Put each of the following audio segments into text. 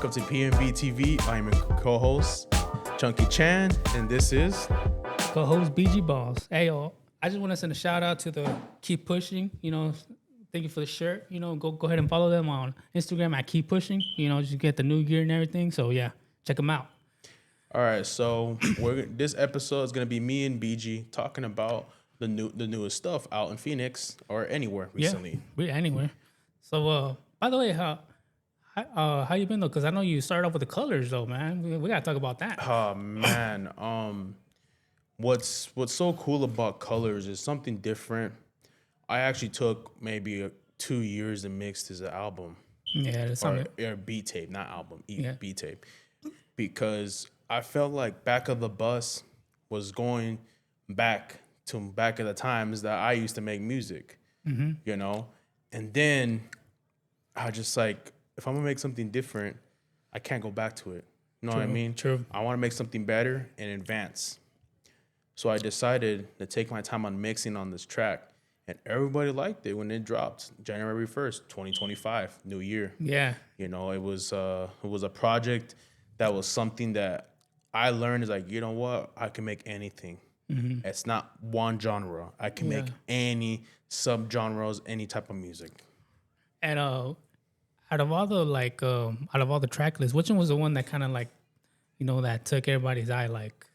welcome to Pvm&P TV. I'm your co-host, Chunkychan, and this is... Co-host BG Balls. Hey, yo, I just want to send a shout out to the Keep Pushing. Thank you for the shirt. Go ahead and follow them on Instagram at Keep Pushing. Just get the new gear and everything. So yeah, check them out. All right, so this episode is gonna be me and BG talking about the newest stuff out in Phoenix or anywhere recently. Yeah, anywhere. So by the way, how you been though? Because I know you started off with the colors though, man. We gotta talk about that. Oh man, what's so cool about colors is something different. I actually took maybe 2 years to mix this album. Yeah, that's something. Or beat tape, not album, beat tape, because I felt like Back of the Bus was going back to the times that I used to make music, and then I just like, if I'm gonna make something different, I can't go back to it. You know what I mean? True. I want to make something better and advance. So I decided to take my time on mixing on this track, and everybody liked it when it dropped January 1st, 2025, new year. Yeah. It was a project that was something that I learned is like, you know what? I can make anything. It's not one genre. I can make any subgenres, any type of music. And out of all the track lists, which one was the one that kind of like, that took everybody's eye? Like,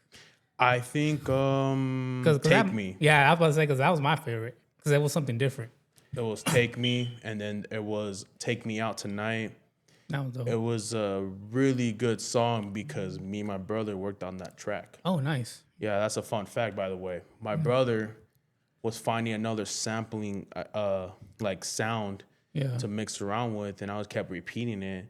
I think Take Me. Yeah, I was about to say, because that was my favorite, because it was something different. It was Take Me, and then it was Take Me Out Tonight. That was dope. It was a really good song because me and my brother worked on that track. Oh, nice. Yeah, that's a fun fact, by the way. My brother was finding another sampling like sound to mix around with, and I kept repeating it.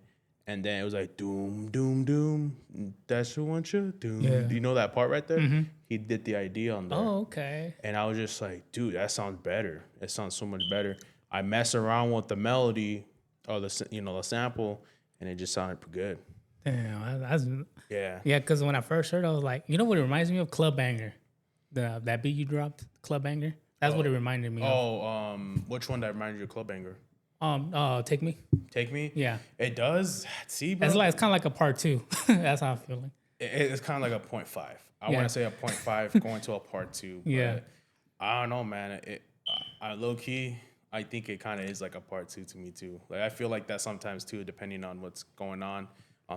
And then it was like, doom, doom, doom, that's what I want you, doom. Yeah. Do you know that part right there? He did the idea on there. Oh, okay. And I was just like, dude, that sounds better. It sounds so much better. I messed around with the melody or the sample, and it just sounded pretty good. Damn, Yeah. Yeah, because when I first heard it, I was like, you know what it reminds me of? Club Banger. That beat you dropped, Club Banger. That's what it reminded me of. Which one that reminded you of Club Banger? Take Me. Take Me? Yeah. It does? See, bro? It's kind of like a part 2. That's how I'm feeling. It's kind of like a 0.5. I want to say a 0.5 going to a part 2. But Yeah. I don't know, man. I low-key, I think it kind of is like a part 2 to me, too. Like, I feel like that sometimes, too, depending on what's going on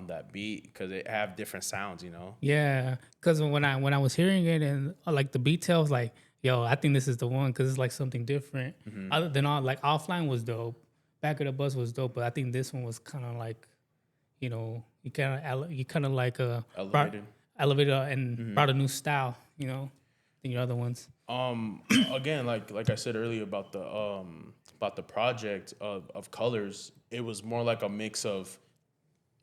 that beat, because it have different sounds, Yeah, because when I was hearing it and like the beat tells, like, yo, I think this is the one because it's like something different. Other than all, like, Offline was dope. Back of the Bus was dope, but I think this one was kind of like, you kind of like elevated and brought a new style, than your other ones. Again, like I said earlier about the project of colors, it was more like a mix of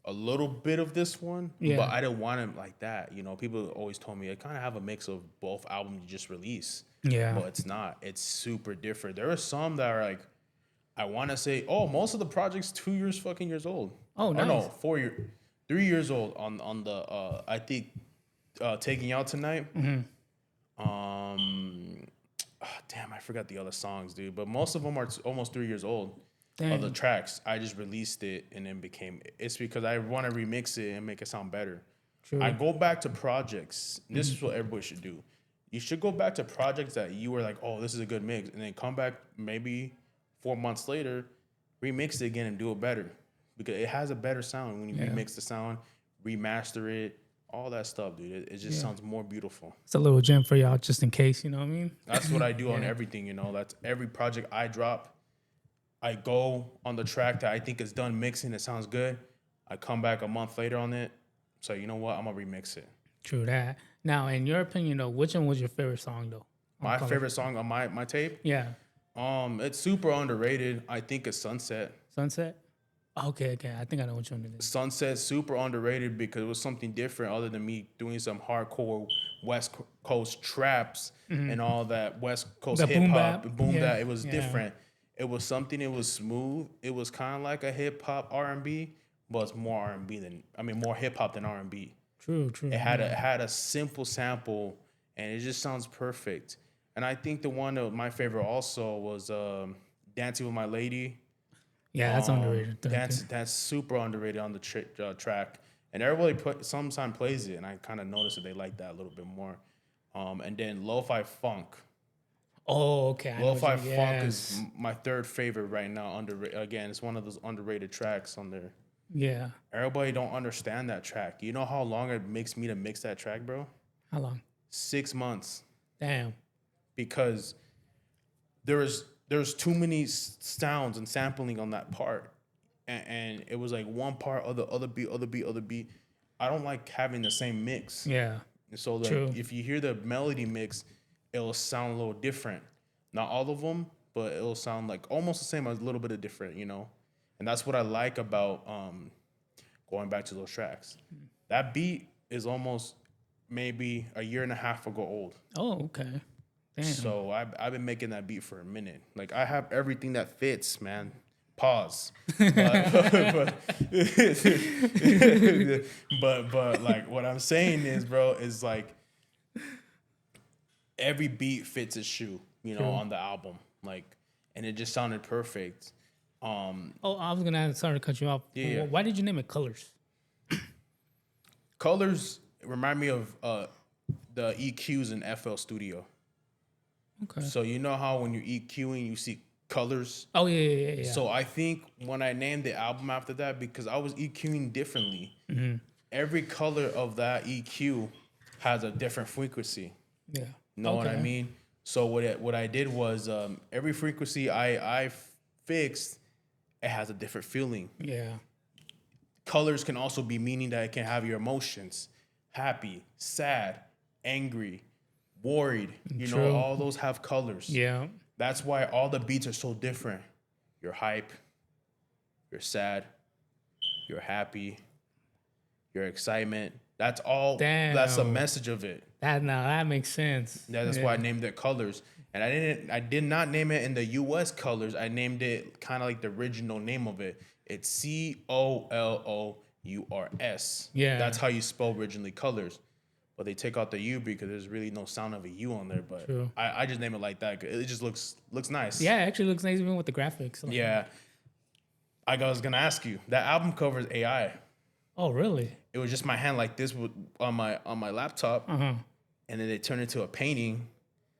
a little bit of this one, but I didn't want it like that. People always told me I kind of have a mix of both albums you just release. Yeah, but it's not. It's super different. There are some that are like, I want to say, most of the projects 2 years old. Oh, nice. No, 3 years old on the I think Taking Out Tonight. Damn, I forgot the other songs, dude. But most of them are almost 3 years old. Of the tracks, I just released it and then it's because I want to remix it and make it sound better. True. I go back to projects. This is what everybody should do. You should go back to projects that you were like, oh, this is a good mix, and then come back maybe 4 months later, remix it again and do it better, because it has a better sound when you remix the sound, remaster it, all that stuff, dude. It just sounds more beautiful. It's a little gem for y'all, just in case, you know what I mean? That's what I do on everything, That's every project I drop. I go on the track that I think is done mixing, it sounds good. I come back a month later on it, so you know what? I'm gonna remix it. True that. Now, in your opinion, though, which one was your favorite song, though? My favorite song on my tape? Yeah. It's super underrated. I think it's Sunset. Sunset? Okay. I think I know which one it is. Sunset, super underrated because it was something different other than me doing some hardcore West Coast traps and all that West Coast hip hop, boom bap. It was different. It was something. It was smooth. It was kind of like a hip hop R&B, but it's more R&B more hip hop than R&B. True. It had a simple sample, and it just sounds perfect. And I think the one of my favorite also was Dancing with My Lady. Yeah, that's underrated. That's super underrated on the track, and everybody sometimes plays it, and I kind of noticed that they like that a little bit more. And then lo-fi funk. Oh, okay. Lo-fi funk is my third favorite right now. Again, it's one of those underrated tracks on there. Yeah. Everybody don't understand that track. You know how long it makes me to mix that track, bro? How long? 6 months. Damn. Because there's too many sounds and sampling on that part, and it was like one part, other beat. I don't like having the same mix. Yeah. And so if you hear the melody mix, it'll sound a little different. Not all of them, but it'll sound like almost the same, a little bit of different, you know. And that's what I like about going back to those tracks. That beat is almost maybe a year and a half ago old. Oh, okay. Damn. So I've been making that beat for a minute. Like I have everything that fits, man. Pause. But like what I'm saying is, bro, is like every beat fits a shoe, you know, on the album. Like, and it just sounded perfect. I was gonna sorry to cut you off. Yeah. Why did you name it Colors? Colors remind me of the EQs in FL Studio. Okay. So you know how when you're EQing, you see colors. Oh yeah. So I think when I named the album after that, because I was EQing differently, every color of that EQ has a different frequency. Yeah. Know what I mean? So what I did was every frequency I fixed, it has a different feeling. Yeah. Colors can also be meaning that it can have your emotions: happy, sad, angry, worried. You know, all those have colors. Yeah. That's why all the beats are so different. You're hype, you're sad, you're happy, your excitement. That's all. Damn. That's the message of it. That makes sense. That's why I named it Colors. And I did not name it in the US Colors. I named it kind of like the original name of it. It's COLOURS. Yeah. That's how you spell originally Colors. But they take out the U because there's really no sound of a U on there. But I just name it like that. It just looks nice. Yeah, it actually looks nice even with the graphics. Like, yeah. I was gonna ask you, that album cover is AI. Oh really? It was just my hand like this on my laptop, and then they turned into a painting.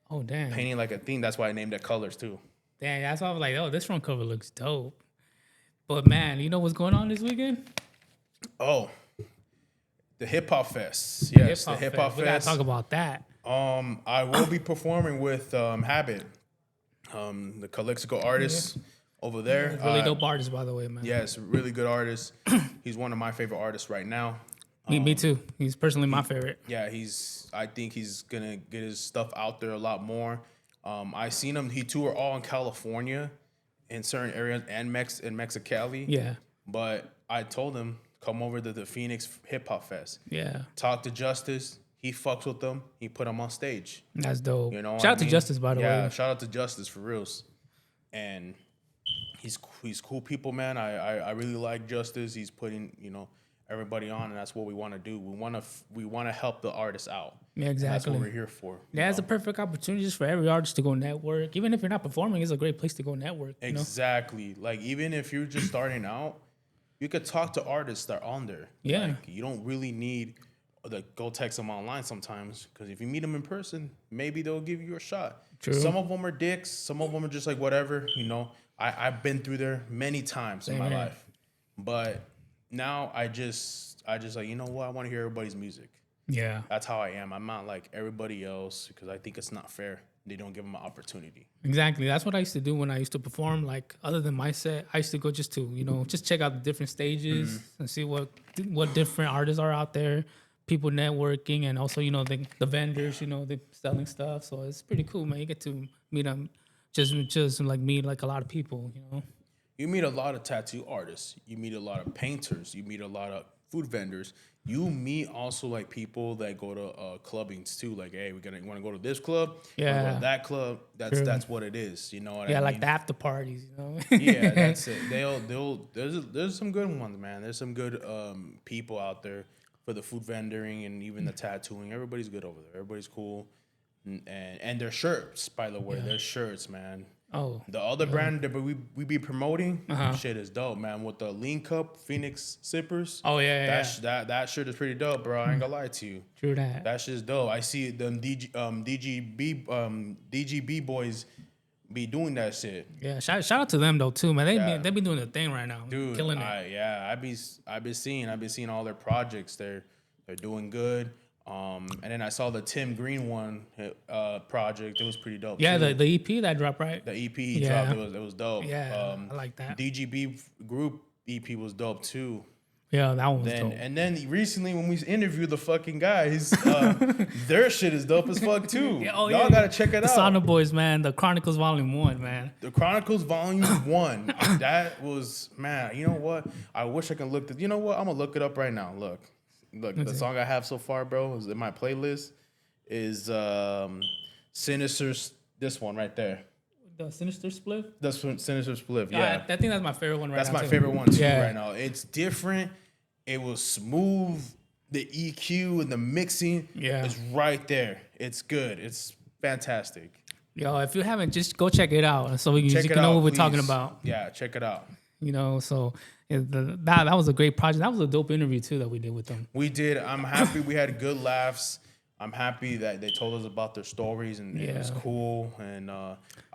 Oh damn! Painting like a thing. That's why I named it Colors too. Damn, that's why I was like, oh, this front cover looks dope. But man, you know what's going on this weekend? Oh, the Hip Hop Fest. Yes, the Hip Hop Fest. We gotta talk about that. I will be performing with Habit, the Calexico artist over there. Really dope artist, by the way, man. Yes, really good artist. He's one of my favorite artists right now. Me too. He's personally my favorite. Yeah, I think he's gonna get his stuff out there a lot more. I seen him. He toured all in California, in certain areas, and in Mexicali. Yeah. But I told him, come over to the Phoenix Hip Hop Fest. Yeah. Talk to Justice. He fucks with them. He put them on stage. That's dope. You know, shout out to Justice, by the way. Yeah, shout out to Justice for reals. And he's cool people, man. I really like Justice. He's putting, you know, everybody on, and that's what we want to do. We want to help the artists out. Yeah, exactly. That's what we're here for. Yeah, it's a perfect opportunity just for every artist to go network. Even if you're not performing, it's a great place to go network. Exactly. You know? Like even if you're just starting out, you could talk to artists that are on there. Yeah. Like, you don't really need to go text them online sometimes, because if you meet them in person, maybe they'll give you a shot. True. Some of them are dicks. Some of them are just like whatever. You know, I've been through there many times in my life, but now I just like, you know what? I want to hear everybody's music. Yeah. That's how I am. I'm not like everybody else, because I think it's not fair. They don't give them an opportunity. Exactly. That's what I used to do when I used to perform. Like, other than my set, I used to go just to, you know, just check out the different stages and see what different artists are out there, people networking, and also, you know, the vendors, you know, they selling stuff. So it's pretty cool, man. You get to meet them, just meet like a lot of people, you know. You meet a lot of tattoo artists. You meet a lot of painters. You meet a lot of food vendors. You meet also like people that go to clubbings too. Like, hey, want to go to this club? Yeah, go to that club. That's what it is. You know what I mean? Like the after parties. You know? Yeah, that's it. There's some good ones, man. There's some good people out there for the food vendoring and even the tattooing. Everybody's good over there. Everybody's cool, and their shirts, by the way, their shirts, man. Oh, the other brand that we be promoting, shit is dope, man. With the Lean Cup Phoenix sippers. Oh yeah, that shirt is pretty dope, bro. I ain't gonna lie to you. True that. That shit's dope. I see them DGB boys be doing that shit. Yeah, shout out to them though too, man. They be doing the thing right now, dude. Killing it. I've been seeing all their projects. They're doing good. And then I saw the Tim Green one project. It was pretty dope. Yeah, too. the EP that dropped, right? The EP he dropped. It was dope. Yeah, I like that. DGB group EP was dope too. Yeah, that one was dope. And then recently when we interviewed the fucking guys, their shit is dope as fuck too. Y'all gotta check it out. The Sauna Boys, man. The Chronicles Volume 1, man. The Chronicles Volume 1. That was, man, you know what? I wish I could look this. You know what? I'm gonna look it up right now. Look, the song I have so far, bro, is in my playlist is Sinister's, this one right there. The Sinister Split? That's from Sinister Split, yeah. I think that's my favorite one right now. That's my favorite one too right now. It's different. It was smooth. The EQ and the mixing is right there. It's good. It's fantastic. Yo, if you haven't, just go check it out so you can know what we're talking about. Yeah, check it out. You know, so that was a great project. That was a dope interview too that we did with them. We did. I'm happy we had good laughs. I'm happy that they told us about their stories and it was cool. And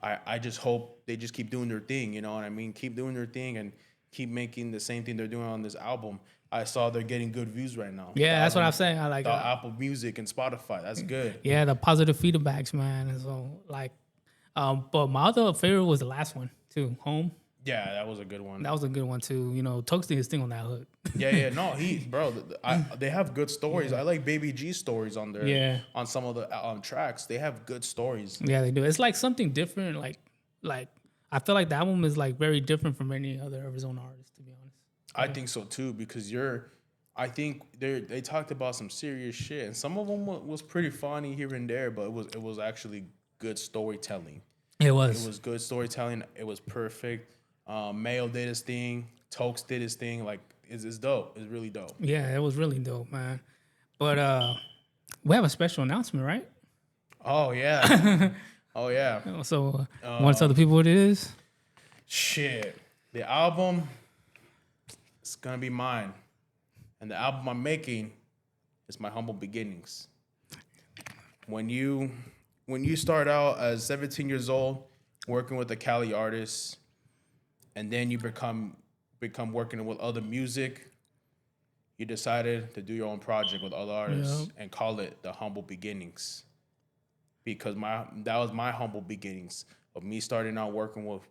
I just hope they just keep doing their thing. You know what I mean? Keep doing their thing and keep making the same thing they're doing on this album. I saw they're getting good views right now. Yeah, that's what I'm saying. I like the Apple Music and Spotify. That's good. Yeah, the positive feedbacks, man. And so like, but my other favorite was the last one too, Home. Yeah, that was a good one. That was a good one too. You know, Tokes did his thing on that hook. No, they have good stories. I like Baby G stories on there. Yeah, on some of the tracks, they have good stories. Yeah, they do. It's like something different. Like I feel like the album is like very different from any other Arizona artist, to be honest. I think so too because I think they talked about some serious shit and some of them was pretty funny here and there, but it was actually good storytelling. It was good storytelling. It was perfect. Mayo did his thing. Tokes did his thing. Like, it's dope. It's really dope. Yeah, it was really dope, man. But we have a special announcement, right? Oh, yeah. Oh, yeah. So, want to tell the people what it is? Shit. The album is going to be mine. And the album I'm making is my humble beginnings. When you start out as 17 years old, working with a Cali artist, and then you become working with other music, you decided to do your own project with other artists and call it The Humble Beginnings. Because that was my humble beginnings of me starting out working with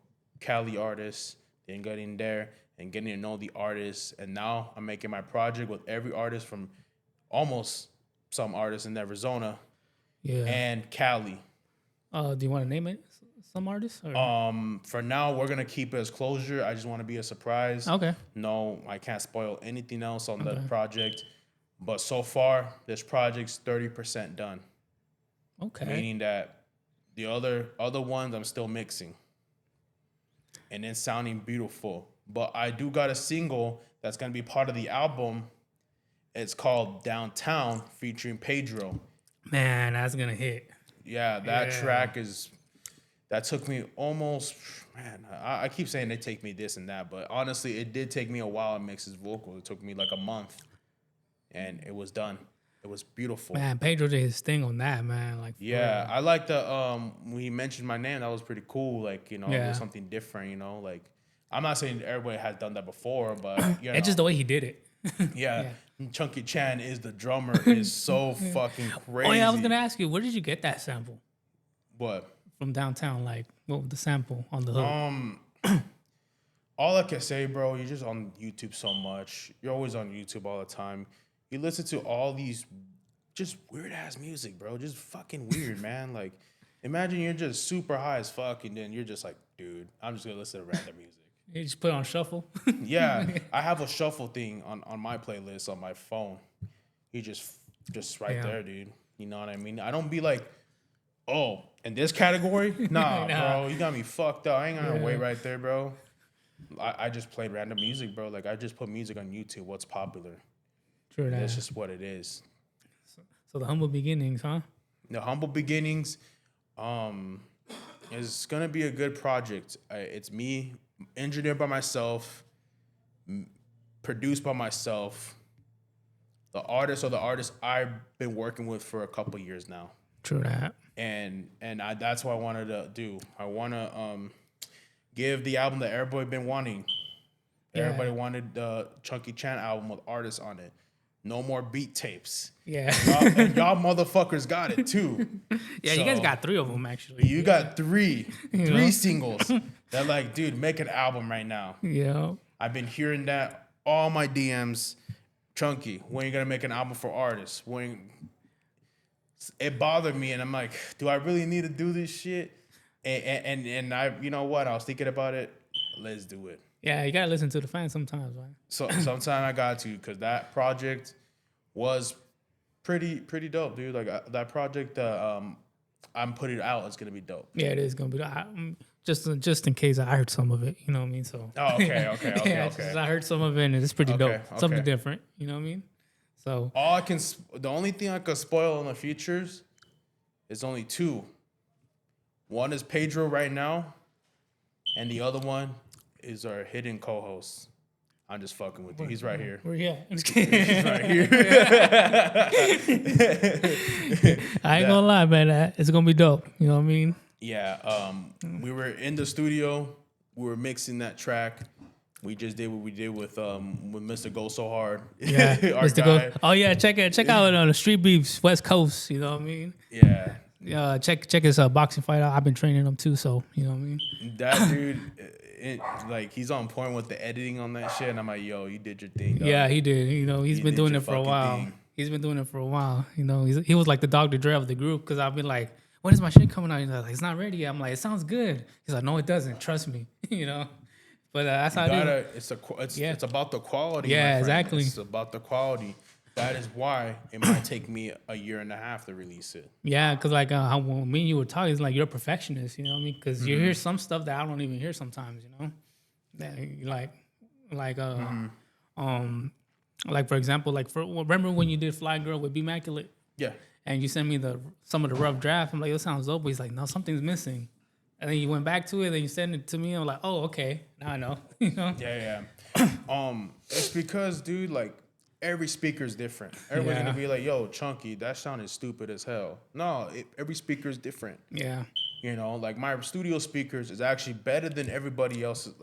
Cali artists, then getting there and getting to know the artists. And now I'm making my project with every artist from almost some artists in Arizona and Cali. Do you want to name it? Some artists? Or? For now, we're gonna keep it as closure. I just want to be a surprise. Okay. No, I can't spoil anything else on the project. But so far, this project's 30% done. Okay. Meaning that the other ones I'm still mixing, and it's sounding beautiful. But I do got a single that's gonna be part of the album. It's called Downtown featuring Pedro. Man, that's gonna hit. Yeah, that track is. That took me almost, man, I keep saying they take me this and that, but honestly, it did take me a while to mix his vocals. It took me like a month, and it was done. It was beautiful. Man, Pedro did his thing on that, man. Like, yeah, I like the, when he mentioned my name, that was pretty cool. Like, you know, it was something different, you know, like, I'm not saying everybody has done that before, but, you know. It's just the way he did it. Yeah. Chunkychan is the drummer, is so fucking crazy. Oh, yeah, I was going to ask you, where did you get that sample? What? From Downtown, like, what was the sample on the hook? All I can say, bro, you're just on YouTube so much. You're always on YouTube all the time. You listen to all these just weird-ass music, bro. Just fucking weird, man. Like, imagine you're just super high as fuck, and then you're just like, dude, I'm just going to listen to random music. You just put it on shuffle? Yeah. I have a shuffle thing on my playlist on my phone. You just right there, dude. You know what I mean? I don't be like, oh, in this category? Nah, bro. You got me fucked up. I ain't gonna wait right there, bro. I just play random music, bro. Like, I just put music on YouTube. What's popular? True that. That's just what it is. So the humble beginnings, huh? The humble beginnings. It's gonna be a good project. It's me, engineered by myself, produced by myself. The artists I've been working with for a couple years now. True that. And that's what I wanted to do. I want to give the album that everybody been wanting. Yeah. Everybody wanted the Chunkychan album with artists on it. No more beat tapes. Yeah. Y'all motherfuckers got it too. Yeah, so, you guys got 3 of them actually. You got three singles. They're like, dude, make an album right now. Yeah. I've been hearing that all my DMs. Chunky, when are you gonna make an album for artists? When it bothered me, and I'm like, do I really need to do this shit? And I, you know what? I was thinking about it. Let's do it. Yeah, you gotta listen to the fans sometimes, man. So sometimes I got to, because that project was pretty dope, dude. Like that project, I'm putting it out. It's gonna be dope. Yeah, it is gonna be. Just in case I heard some of it, you know what I mean. So. Oh, okay. I heard some of it, and it's pretty dope. Something different, you know what I mean. So. The only thing I could spoil in the futures is only 2. One is Pedro right now, and the other one is our hidden co-host. I'm just fucking with you. He's right here. Where he at? He's right here. I ain't gonna lie, man. It's gonna be dope. You know what I mean? Yeah. We were in the studio. We were mixing that track. We just did what we did with Mr. Go So Hard. Yeah, our Mr. guy. Go. Oh yeah, check out on the Street Beefs West Coast. You know what I mean? Yeah. Check his boxing fight out. I've been training him too, so you know what I mean. That dude, he's on point with the editing on that shit, and I'm like, yo, you did your thing. Dog. Yeah, he did. You know, he's been doing it for a while. Thing. He's been doing it for a while. You know, he was like the Dr. Dre of the group, because I've been like, when is my shit coming out? He's like, it's not ready yet. I'm like, it sounds good. He's like, no, it doesn't. Trust me. You know. But that's how it is. It's about the quality. Yeah, exactly. It's about the quality. That is why it might take me a year and a half to release it. Yeah, because like when me and you were talking, it's like you're a perfectionist, you know what I mean? Because you hear some stuff that I don't even hear sometimes, you know? That, like for example, remember when you did Fly Girl with Immaculate? Yeah. And you sent me some of the rough draft. I'm like, it sounds dope. But he's like, no, something's missing. And then you went back to it, and you sent it to me. And I'm like, oh, okay, now I know. You know? Yeah. It's because, dude, like, every speaker is different. Everybody's gonna be like, yo, Chunky, that sounded stupid as hell. No, every speaker is different. Yeah. You know, like my studio speakers is actually better than everybody else's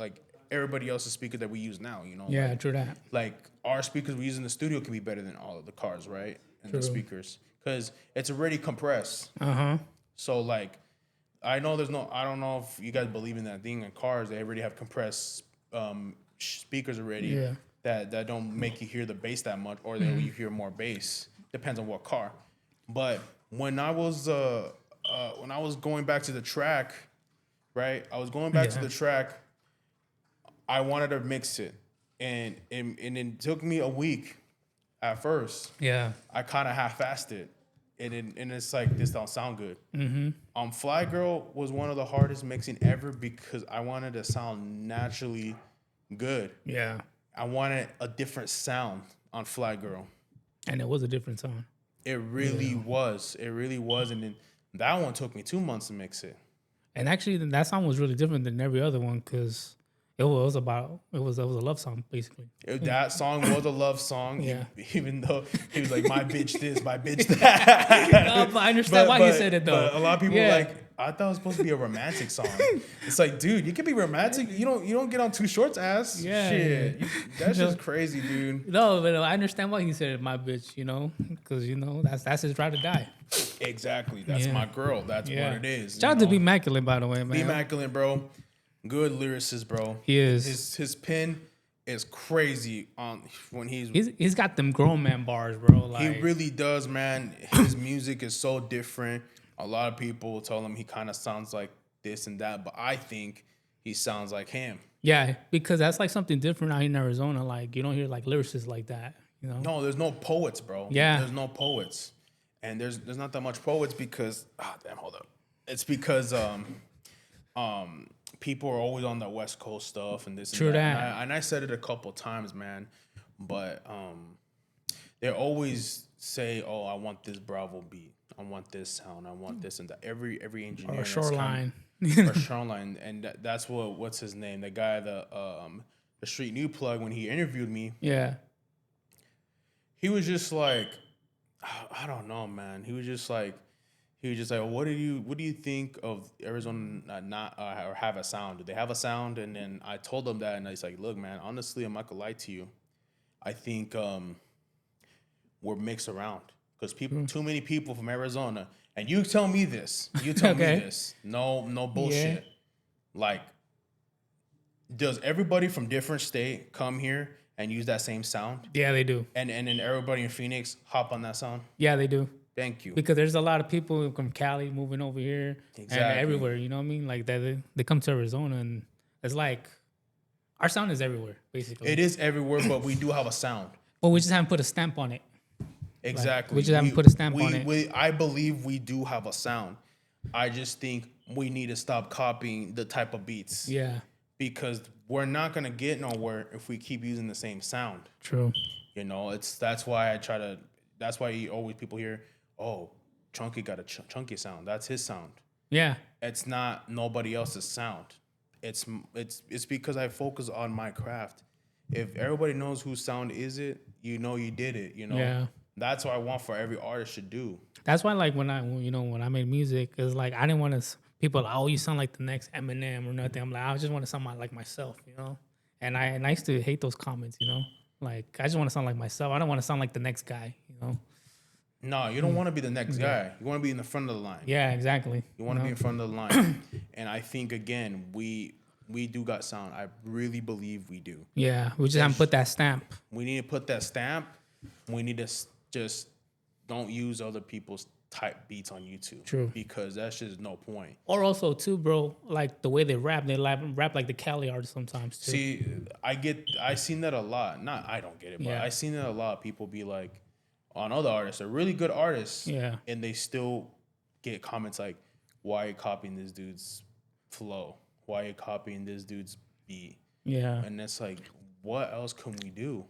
speaker that we use now, you know? Yeah, like, true that. Like our speakers we use in the studio can be better than all of the cars, right? And the speakers. Because it's already compressed. Uh-huh. So like I don't know if you guys believe in that thing in cars, they already have compressed speakers already. Yeah. That don't make you hear the bass that much, or that you hear more bass. Depends on what car. But when I was going back to the track, right? I was going back to the track. I wanted to mix it, and it took me a week at first. Yeah. I kind of half-assed it, and it's like, this don't sound good. Mm-hmm. Fly Girl was one of the hardest mixing ever because I wanted to sound naturally good. Yeah. I wanted a different sound on Fly Girl. And it was a different sound. It really was. It really was. And then that one took me 2 months to mix it. And actually, that song was really different than every other one because it was a love song, basically. That song was a love song. Yeah. Even though he was like, my bitch this, my bitch that. No, but I understand why he said it, though. But a lot of people were like, I thought it was supposed to be a romantic song. It's like, dude, you can be romantic. You don't get on Too Short's ass. Yeah. Shit. That's just crazy, dude. No, but I understand why he said it, my bitch, you know, because, you know, that's his ride to die. Exactly. That's my girl. That's what it is. Shout out to Immaculate, by the way, man. Immaculate, bro. Good lyricist, bro. He is. His pen is crazy when he's got them grown man bars, bro. Like, he really does, man. His music is so different. A lot of people tell him he kind of sounds like this and that, but I think he sounds like him. Yeah, because that's like something different out here in Arizona. Like, you don't hear like lyricists like that, you know? No, there's no poets, bro. Yeah. There's no poets. And there's not that much poets because hold up. It's because people are always on the West Coast stuff and this and True that. And I said it a couple times, man. But they always say, "Oh, I want this Bravo beat. I want this sound. I want this and that." Every engineer or Shoreline. or Shoreline, and that's what's his name? The guy, the Street New Plug, when he interviewed me, Yeah. he was just like, I don't know, man. He was just like, what do you think of Arizona not or have a sound? Do they have a sound? And then I told him that, and he's like, look, man, honestly, I'm not gonna lie to you. I think we're mixed around because too many people from Arizona, and you tell me this. You tell me this. No bullshit. Yeah. Like, does everybody from different state come here and use that same sound? Yeah, they do. And then everybody in Phoenix hop on that sound? Yeah, they do. Thank you. Because there's a lot of people from Cali moving over here and everywhere, you know what I mean? Like they come to Arizona and it's like our sound is everywhere, basically. It is everywhere, but we do have a sound. But we just haven't put a stamp on it. Exactly. Like, we just haven't put a stamp on it. I believe we do have a sound. I just think we need to stop copying the type of beats. Yeah. Because we're not gonna get nowhere if we keep using the same sound. True. You know, that's why you always people hear, oh, Chunky got a chunky sound. That's his sound. Yeah. It's not nobody else's sound. It's because I focus on my craft. If everybody knows whose sound is it, you know you did it. You know. Yeah. That's what I want for every artist to do. That's why, like, when I made music, it's like I didn't want to. People are like, oh, you sound like the next Eminem or nothing. I'm like, I just want to sound like myself, you know. And I used to hate those comments, you know. Like, I just want to sound like myself. I don't want to sound like the next guy, you know. No, you don't want to be the next guy. You want to be in the front of the line. Yeah, exactly. You want to be in front of the line. And I think, again, we do got sound. I really believe we do. Yeah, we just haven't put that stamp. We need to put that stamp. We need to just don't use other people's type beats on YouTube. True. Because that's just no point. Or also, too, bro, like the way they rap like the Cali artists sometimes, too. See, I seen that a lot. I don't get it, but I seen that a lot. People be like, on other artists, are really good artists, and they still get comments like, why are you copying this dude's flow? Why are you copying this dude's beat? Yeah. And it's like, what else can we do?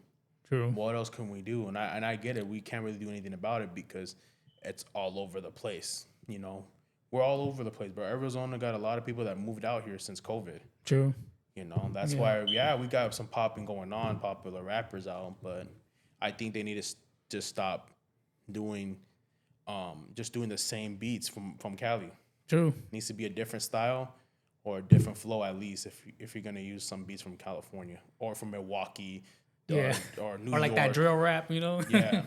True. What else can we do? And I get it. We can't really do anything about it because it's all over the place. You know, we're all over the place. But Arizona got a lot of people that moved out here since COVID. True. You know, that's why, we got some popping going on, popular rappers out. But I think they need to just stop doing the same beats from Cali. True. It needs to be a different style or a different flow, at least, if you're gonna use some beats from California or from Milwaukee or New York. Or like that drill rap, you know? Yeah.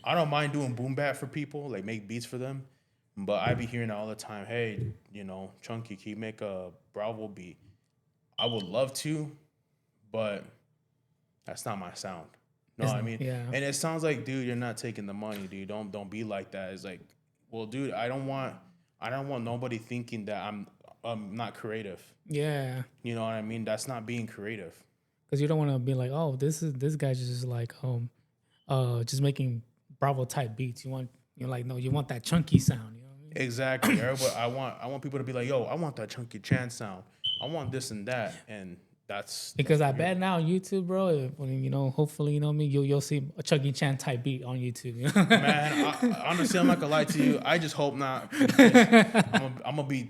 I don't mind doing boom bap for people, like make beats for them. But I be hearing all the time, hey, you know, Chunky, can you make a Bravo beat? I would love to, but that's not my sound. No, I mean, and it sounds like, dude, you're not taking the money, dude. Don't be like that. It's like, well, dude, I don't want nobody thinking that I'm not creative. Yeah, you know what I mean. That's not being creative. Because you don't want to be like, oh, this guy's just like just making Bravo type beats. You want that chunky sound. You know what I mean? Exactly. Everybody, I want people to be like, yo, I want that Chunkychan sound. I want this and that, and that's I bet now on YouTube, bro. When hopefully, you know me, you'll see a Chunkychan type beat on YouTube. You know? Man, honestly, I'm not gonna lie to you. I just hope not. I'm gonna be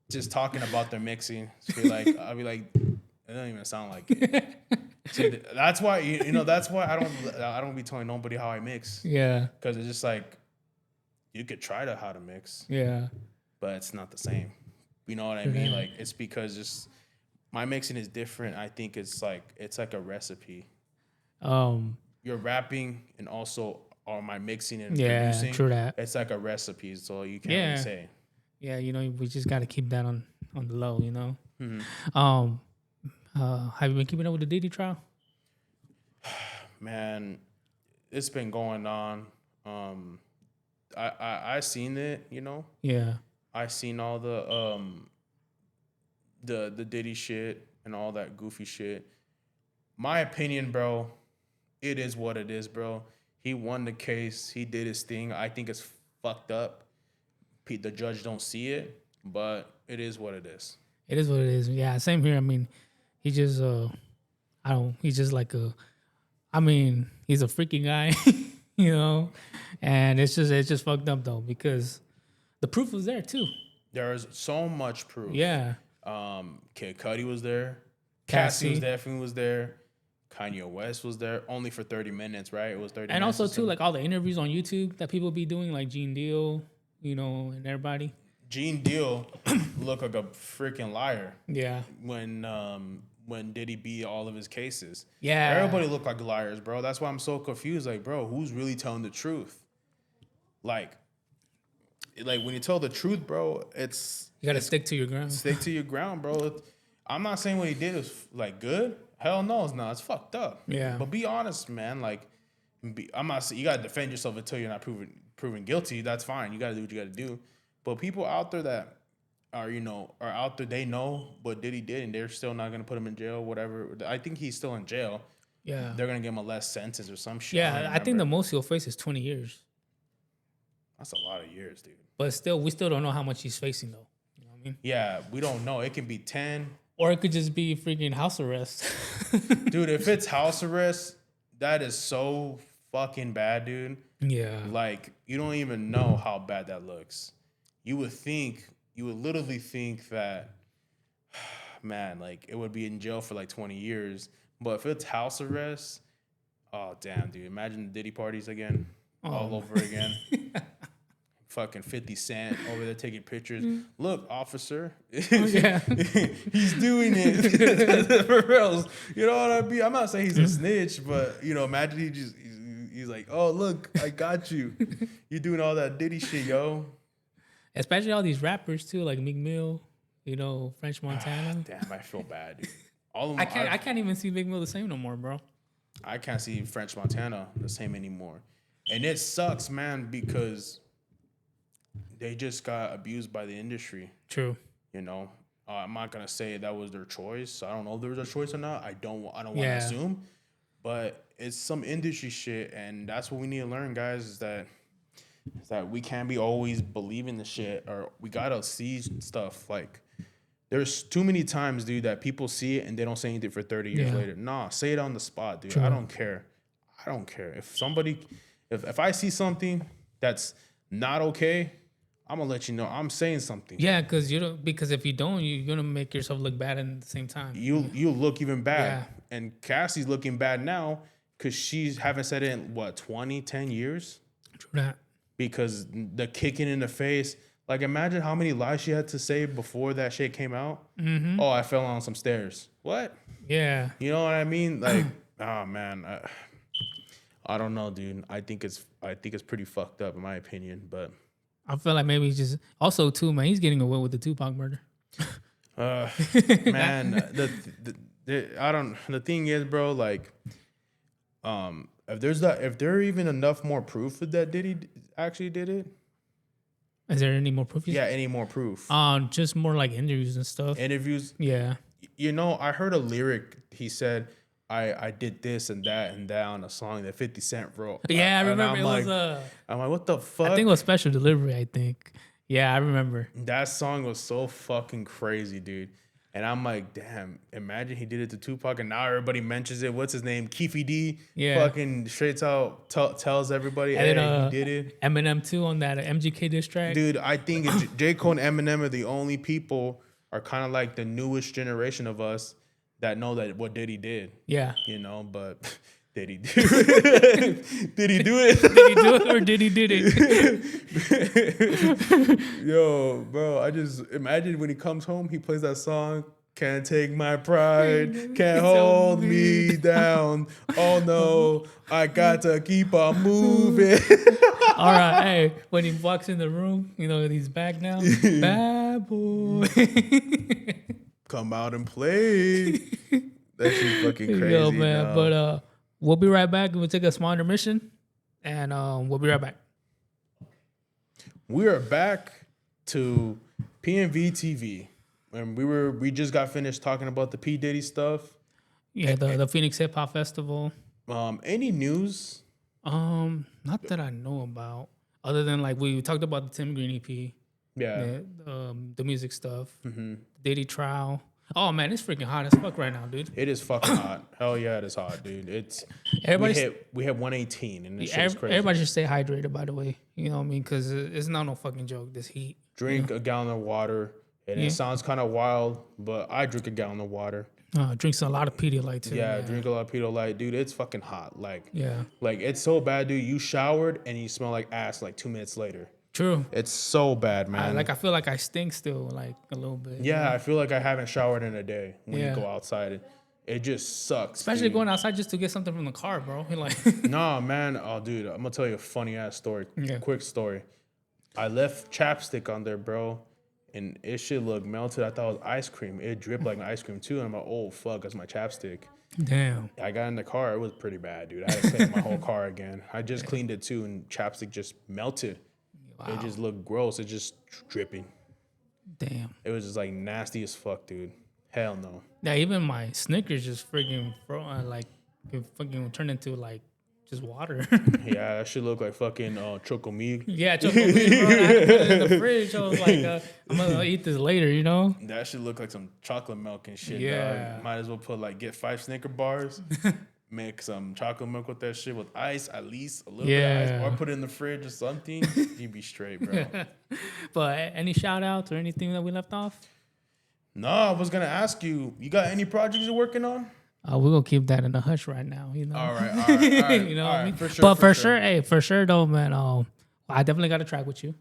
just talking about their mixing. I'll be like, it doesn't even sound like it. See, that's why that's why I don't be telling nobody how I mix. Yeah, because it's just like you could try how to mix. Yeah, but it's not the same. You know what I mean? Like it's because just. My mixing is different. I think it's like a recipe. You're rapping and also my mixing and producing. True that. It's like a recipe, so you can't really say. Yeah, we just got to keep that on the low, you know. Mm-hmm. Have you been keeping up with the Diddy trial? Man, it's been going on. I seen it, you know. Yeah. I seen all the Diddy shit and all that goofy shit. My opinion, bro, it is what it is, bro. He won the case. He did his thing. I think it's fucked up. The judge don't see it, but it is what it is. It is what it is. Yeah, same here. I mean, he just he's just like he's a freaking guy, you know? And it's just fucked up though, because the proof was there too. There's so much proof. Yeah. Kid Cudi was there. Cassie was definitely was there. Kanye West was there only for 30 minutes, right? It was 30 and minutes. And also, too, like all the interviews on YouTube that people be doing, like Gene Deal, you know, and everybody. Gene Deal looked like a freaking liar. Yeah. When Diddy beat all of his cases. Yeah. Everybody looked like liars, bro. That's why I'm so confused. Like, bro, who's really telling the truth? Like when you tell the truth, bro, you gotta stick to your ground. Stick to your ground, bro. I'm not saying what he did is like good. Hell no, it's not. It's fucked up. Yeah. But be honest, man. Like, I'm not saying you gotta defend yourself until you're not proven guilty. That's fine. You gotta do what you gotta do. But people out there that are out there, they know what Diddy did, and they're still not gonna put him in jail. Whatever. I think he's still in jail. Yeah. They're gonna give him a less sentence or some shit. Yeah, I think the most he'll face is 20 years. That's a lot of years, dude. But still, we still don't know how much he's facing, though. You know what I mean? Yeah, we don't know. It can be 10. Or it could just be freaking house arrest. Dude, if it's house arrest, that is so fucking bad, dude. Yeah. Like, you don't even know how bad that looks. You would literally think that, man, like, it would be in jail for like 20 years. But if it's house arrest, oh, damn, dude. Imagine the Diddy parties again. All over again. Fucking 50 Cent over there taking pictures. Look, officer. Yeah. He's doing it. For reals. You know what I mean? I'm not saying he's a snitch, but, imagine he's like, oh, look, I got you. You're doing all that Diddy shit, yo. Especially all these rappers, too, like Meek Mill, French Montana. Damn, I feel bad, dude. All of them, I can't even see Meek Mill the same no more, bro. I can't see French Montana the same anymore. And it sucks, man, because they just got abused by the industry. True. I'm not gonna say that was their choice. I don't know if there was a choice or not. I don't want to assume, but it's some industry shit, and that's what we need to learn, guys. Is that we can't be always believing the shit, or we gotta see stuff. Like, there's too many times, dude, that people see it and they don't say anything for 30 years later. Nah, say it on the spot, dude. True. I don't care. If I see something that's not okay, I'm gonna let you know. I'm saying something. Yeah, because if you don't, you're gonna make yourself look bad at the same time. You look even bad. Yeah. And Cassie's looking bad now because she haven't said it in 10 years. True that. Because the kicking in the face. Like, imagine how many lies she had to say before that shit came out. Mm-hmm. Oh, I fell on some stairs. What? Yeah. You know what I mean? Like, oh man. I don't know, dude. I think it's pretty fucked up in my opinion, but I feel like maybe he's just also too, man. He's getting away with the Tupac murder. Man, the thing is, bro, like, if there even enough more proof that Diddy actually did it. Is there any more proof? Yeah, any more proof? Just more like interviews and stuff. Interviews. Yeah. I heard a lyric. He said, I did this and that on a song that 50 Cent wrote. Yeah, I remember. I'm like, what the fuck? I think it was Special Delivery, I think. Yeah, I remember. That song was so fucking crazy, dude. And I'm like, damn, imagine he did it to Tupac and now everybody mentions it. What's his name? Keefy D. Yeah. Fucking straight out tells everybody, hey, he did it. Eminem too on that MGK diss track. Dude, I think J. Cole and Eminem are the only people are kind of like the newest generation of us that know that what Diddy did. Yeah. But did he do it? Did he do it? Did he do it or did he did it? Yo, bro, I just imagine when he comes home, he plays that song, Can't Take My Pride, Can't Hold Me Down. Oh no, I got to keep on moving. All right, hey, when he walks in the room, he's back now. Bad boy. Come out and play. That shit fucking crazy. Yo, man, no. But we'll be right back. We'll take a small intermission, and we'll be right back. We are back to P&V TV, and we just got finished talking about the P Diddy stuff. Yeah, the Phoenix Hip Hop Festival. Any news? Not that I know about. Other than like we talked about the Tim Green EP. Yeah. The music stuff. Mm-hmm. Diddy trial. Oh man, it's freaking hot as fuck right now, dude. It is fucking hot. Hell yeah, it is hot, dude. We hit 118 and this shit is crazy. Everybody should stay hydrated, by the way. You know what I mean? Because it's not no fucking joke, this heat. drink a gallon of water. And it sounds kind of wild, but I drink a gallon of water. Drinks a lot of Pedialyte too. Yeah, drink a lot of Pedialyte. Dude, it's fucking hot. Like it's so bad, dude. You showered and you smell like ass like 2 minutes later. True. It's so bad, man. I feel like I stink still, like a little bit. Yeah, I feel like I haven't showered in a day when you go outside. It just sucks. Especially going outside just to get something from the car, bro. You're like, nah, man. Oh, dude, I'm gonna tell you a funny ass story. Quick story. I left chapstick on there, bro. And it shit looked melted. I thought it was ice cream. It dripped like an ice cream too. And I'm like, oh fuck, that's my chapstick. Damn. I got in the car. It was pretty bad, dude. I had to clean my whole car again. I just cleaned it too, and chapstick just melted. Wow. It just looked gross. It just dripping. Damn. It was just like nasty as fuck, dude. Hell no. Yeah, even my Snickers just freaking it fucking turned into like just water. Yeah, that shit look like fucking Chocomig. Yeah, Chocomig, bro. I had to put it in the fridge. I was like, I'm gonna eat this later, you know? That shit look like some chocolate milk and shit. Yeah. Dog. Might as well get 5 Snicker bars, make some chocolate milk with that shit with ice, at least a little bit of ice, or put it in the fridge or something. You'd be straight, bro. But any shout outs or anything that we left off? No, I was gonna ask you. You got any projects you're working on? We're gonna keep that in the hush right now, you know. All right. You know what I mean? For sure. But for sure, hey, for sure though, man. I definitely got a track with you.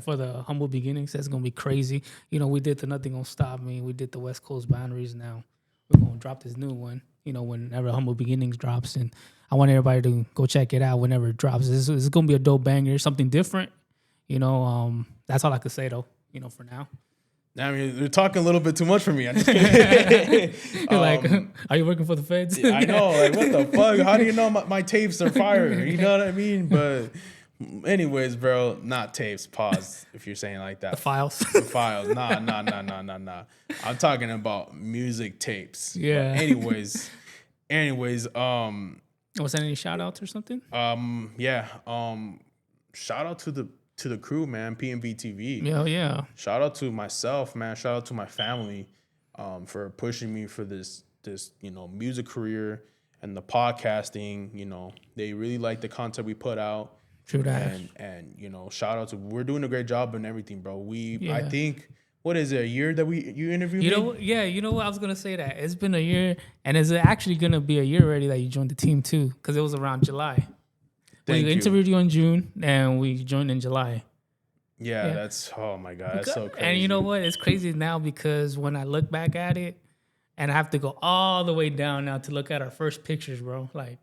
For the humble beginnings, that's gonna be crazy. You know, we did the Nothing Gonna Stop Me. We did the West Coast Boundaries. Now we're gonna drop this new one. You know, whenever Humble Beginnings drops, and I want everybody to go check it out whenever it drops. This is gonna be a dope banger, something different. You know, that's all I could say though. You know, for now. I mean, you're talking a little bit too much for me. I'm just kidding. You're like, are you working for the feds? I know. Like, what the fuck? How do you know my tapes are fire? You know what I mean? But anyways, bro, not tapes. Pause if you're saying like that. The files. The files. Nah. I'm talking about music tapes. Yeah. But anyways. Was there any shout outs or something? Yeah. Shout out to the crew, man. P&B TV. Yeah. Shout out to myself, man. Shout out to my family, for pushing me for this music career and the podcasting. You know, they really like the content we put out. True that. And shout out to, we're doing a great job and everything, bro. I think, what is it, a year that you interviewed me? You know what, I was gonna say that it's been a year, and it's actually gonna be a year already that you joined the team too, because it was around July. We interviewed you in June, and we joined in July. Yeah, that's, oh my God, that's so crazy. And you know what? It's crazy now because when I look back at it, and I have to go all the way down now to look at our first pictures, bro. Like,